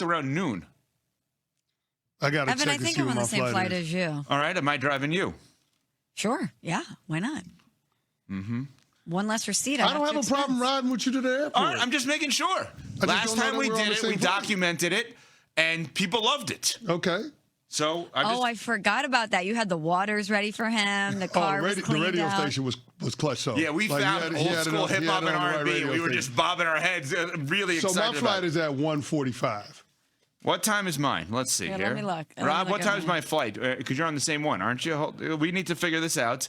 around noon. I got to check Evan, I and think see I'm what on the my same flight is. as you. All right, am I driving you? Sure. Yeah. Why not? Mm-hmm. One less receipt. I don't have a problem riding with you to the airport. All right, I'm just making sure. Last time we did it, we documented it, and people loved it. Okay. So I forgot about that. You had the waters ready for him. The car was cleaned the radio out. station was clutch. So yeah, we found old school hip hop and R&B. We were just bobbing our heads, really excited. So my flight is at 1:45. What time is mine? Let's see here. Let me look. Rob, what time is my flight? Because you're on the same one, aren't you? We need to figure this out.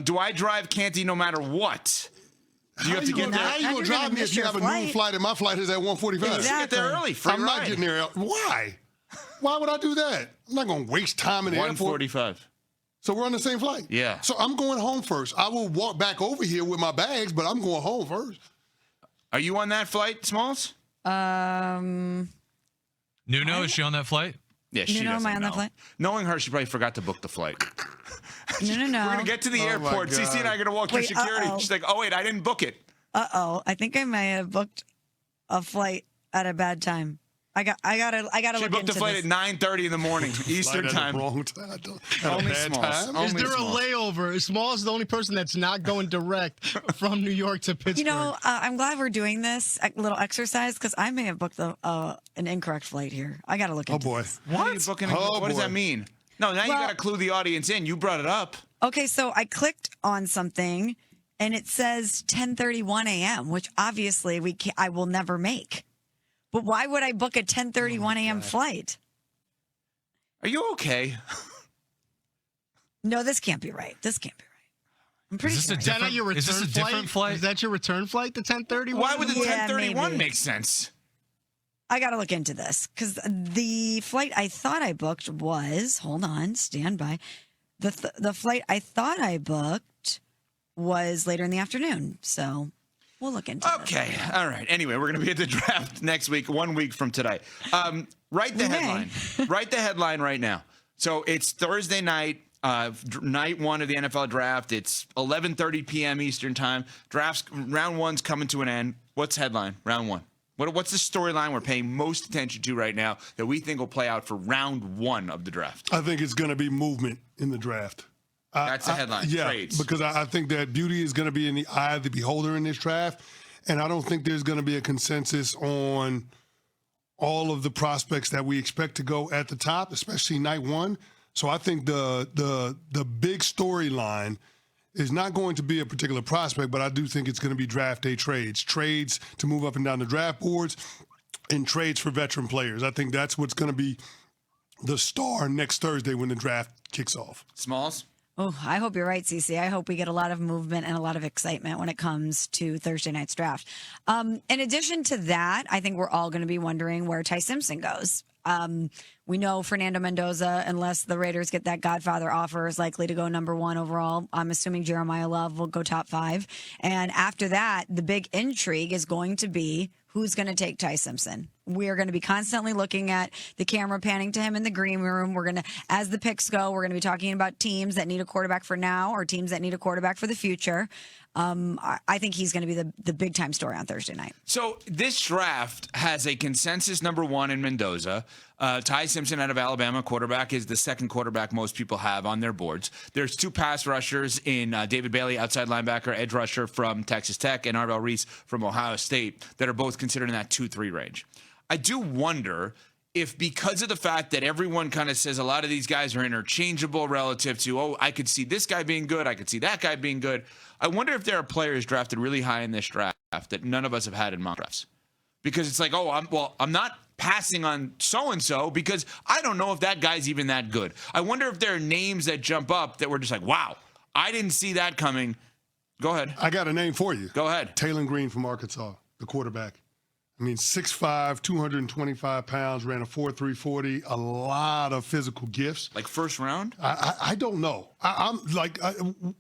Do I drive Canty no matter what? Do you have to get there? How are you going to drive me if you have a noon flight and my flight is at 1:45? Exactly. Get there early. I'm not getting there. Why? Why would I do that? I'm not going to waste time in the airport. 1:45. So we're on the same flight? Yeah. So I'm going home first. I will walk back over here with my bags, but I'm going home first. Are you on that flight, Smalls? Nuno, is she on that flight? Yeah, she Nuno, doesn't am I on know. that flight? Knowing her, she probably forgot to book the flight. No. We're going to get to the airport. CC and I are going to walk through security. She's like, oh, wait, I didn't book it. I think I may have booked a flight at a bad time. I gotta look into this. She booked a flight at 9:30 in the morning, Eastern time. Wrong time. Only Smalls. Is there a layover? Small is the only person that's not going direct from New York to Pittsburgh. You know, I'm glad we're doing this little exercise because I may have booked an incorrect flight here. I got to look into this. What? Are you booking what does that mean? No, now you got to clue the audience in. You brought it up. Okay, so I clicked on something, and it says 10:31 a.m., which obviously I will never make. But why would I book a 10:31 a.m. flight? Are you okay? No, this can't be right. This can't be right. I'm pretty sure. Is that your return Is this a different flight? Is that your return flight, the 10:31? Why would the 10:31 maybe. make sense? I got to look into this because the flight I thought I booked was, hold on, stand by. The flight I thought I booked was later in the afternoon. So we'll look into this. Okay. All right. Anyway, we're going to be at the draft next week, 1 week from today. Write the headline. Write the headline right now. So it's Thursday night, night one of the NFL draft. It's 11:30 p.m. Eastern time. Round one's coming to an end. What's headline? Round one. What's the storyline we're paying most attention to right now that we think will play out for round one of the draft? I think it's going to be movement in the draft. That's the headline. Yeah, Trades. because I think that beauty is going to be in the eye of the beholder in this draft, and I don't think there's going to be a consensus on all of the prospects that we expect to go at the top, especially night one. So I think the big storyline is not going to be a particular prospect, but I do think it's going to be draft day trades to move up and down the draft boards, and trades for veteran players. I think that's what's going to be the star next Thursday when the draft kicks off. Smalls? Oh, I hope you're right, Cece. I hope we get a lot of movement and a lot of excitement when it comes to Thursday night's draft. In addition to that, I think we're all going to be wondering where Ty Simpson goes. We know Fernando Mendoza, unless the Raiders get that Godfather offer, is likely to go number one overall. I'm assuming Jeremiah Love will go top 5. And after that, the big intrigue is going to be who's going to take Ty Simpson. We are going to be constantly looking at the camera panning to him in the green room. We're going to, as the picks go, we're going to be talking about teams that need a quarterback for now or teams that need a quarterback for the future. I think he's going to be the big time story on Thursday night. So this draft has a consensus number one in Mendoza. Ty Simpson out of Alabama, quarterback, is the second quarterback most people have on their boards. There's 2 pass rushers in David Bailey, outside linebacker, edge rusher from Texas Tech, and Arvell Reese from Ohio State that are both considered in that 2-3 range. I do wonder if, because of the fact that everyone kind of says a lot of these guys are interchangeable relative to, oh, I could see this guy being good, I could see that guy being good, I wonder if there are players drafted really high in this draft that none of us have had in mock drafts. Because it's like, I'm not passing on so-and-so because I don't know if that guy's even that good. I wonder if there are names that jump up that we're just like, wow, I didn't see that coming. Go ahead. I got a name for you. Go ahead. Taylor Green from Arkansas, the quarterback. I mean, 6'5", 225 pounds, ran a 4.3 40, a lot of physical gifts. Like first round? I don't know. I'm like,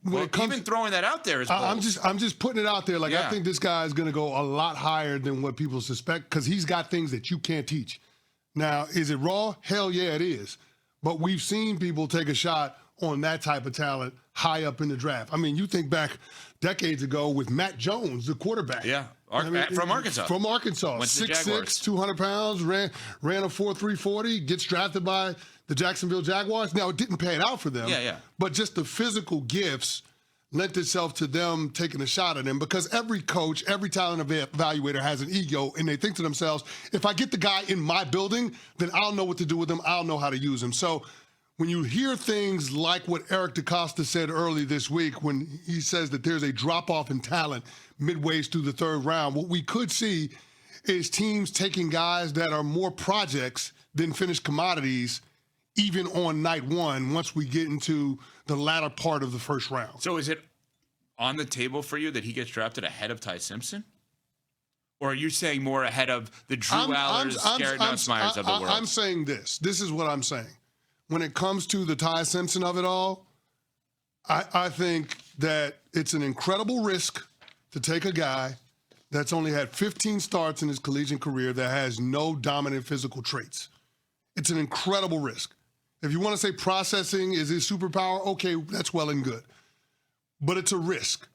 when it comes, even throwing that out there is bold. I'm just putting it out there. Like, Yeah. I think this guy is going to go a lot higher than what people suspect because he's got things that you can't teach. Now, is it raw? Hell yeah, it is. But we've seen people take a shot on that type of talent high up in the draft. I mean, you think back decades ago with Matt Jones, the quarterback. Yeah, from Arkansas. From Arkansas, Went to the 6'6", Jaguars. 200 pounds, ran a 4.340, gets drafted by the Jacksonville Jaguars. Now, it didn't pan out for them. Yeah. But just the physical gifts lent itself to them taking a shot at him, because every coach, every talent evaluator has an ego, and they think to themselves, if I get the guy in my building, then I'll know what to do with him. I'll know how to use him. So when you hear things like what Eric DeCosta said early this week, when he says that there's a drop-off in talent midway through the third round, what we could see is teams taking guys that are more projects than finished commodities, even on night one, once we get into the latter part of the first round. So is it on the table for you that he gets drafted ahead of Ty Simpson? Or are you saying more ahead of the Drew Allers, Garrett Nussmeyers of the world? I'm saying this. This is what I'm saying. When it comes to the Ty Simpson of it all, I think that it's an incredible risk to take a guy that's only had 15 starts in his collegiate career that has no dominant physical traits. It's an incredible risk. If you want to say processing is his superpower, okay, that's well and good. But it's a risk.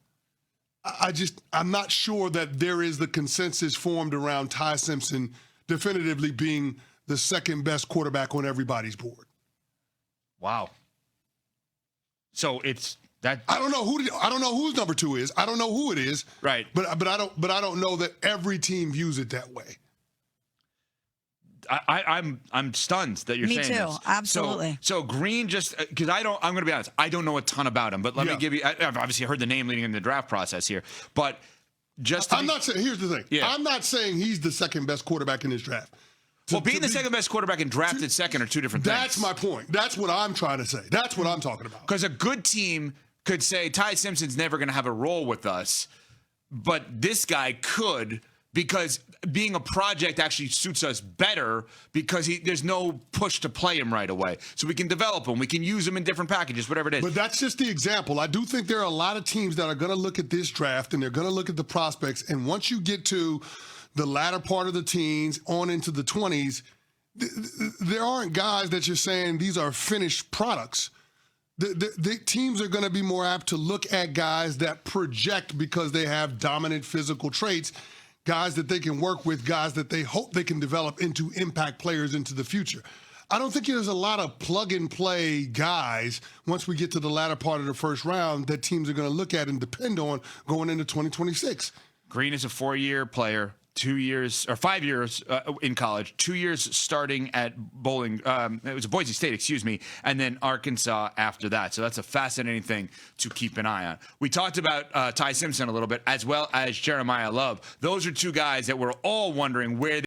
I'm not sure that there is the consensus formed around Ty Simpson definitively being the second best quarterback on everybody's board. Wow. So it's that. I don't know whose number 2 is. I don't know who it is. Right. But I don't know that every team views it that way. I'm stunned that you're Me saying too. this. Absolutely. So Green, just because I'm going to be honest, I don't know a ton about him, but let me give you. I've obviously heard the name leading in the draft process here, but just I'm not saying. Here's the thing. Yeah. I'm not saying he's the second best quarterback in this draft. Well, being the second best quarterback and drafted second are two different things. That's my point. That's what I'm trying to say. That's what I'm talking about. Because a good team could say Ty Simpson's never going to have a role with us, but this guy could, because being a project actually suits us better because there's no push to play him right away. So we can develop him. We can use him in different packages, whatever it is. But that's just the example. I do think there are a lot of teams that are going to look at this draft and they're going to look at the prospects. And once you get to the latter part of the teens on into the 20s, there aren't guys that you're saying these are finished products. The teams are going to be more apt to look at guys that project because they have dominant physical traits, guys that they can work with, guys that they hope they can develop into impact players into the future. I don't think there's a lot of plug-and-play guys once we get to the latter part of the first round that teams are going to look at and depend on going into 2026. Green is a 4-year player. 2 years or 5 years in college, 2 years starting at Bowling. It was Boise State, excuse me, and then Arkansas after that. So that's a fascinating thing to keep an eye on. We talked about Ty Simpson a little bit, as well as Jeremiah Love. Those are two guys that we're all wondering where